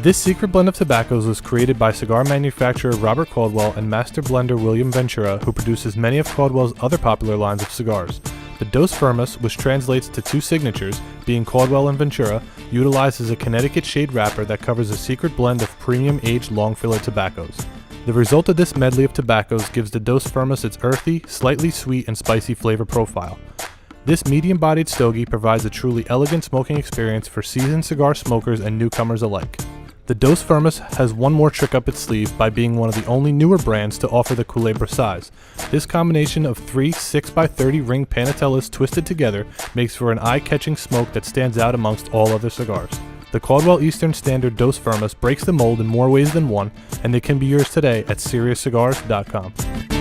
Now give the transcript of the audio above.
This secret blend of tobaccos was created by cigar manufacturer Robert Caldwell and master blender William Ventura, who produces many of Caldwell's other popular lines of cigars. The Dos Firmas, which translates to two signatures, being Caldwell and Ventura, utilizes a Connecticut shade wrapper that covers a secret blend of premium aged long filler tobaccos. The result of this medley of tobaccos gives the Dos Firmas its earthy, slightly sweet and spicy flavor profile. This medium-bodied stogie provides a truly elegant smoking experience for seasoned cigar smokers and newcomers alike. The Dos Firmas has one more trick up its sleeve by being one of the only newer brands to offer the Culebra size. This combination of three 6x30 ring Panatellas twisted together makes for an eye-catching smoke that stands out amongst all other cigars. The Caldwell Eastern Standard Dos Firmas breaks the mold in more ways than one, and they can be yours today at SeriousCigars.com.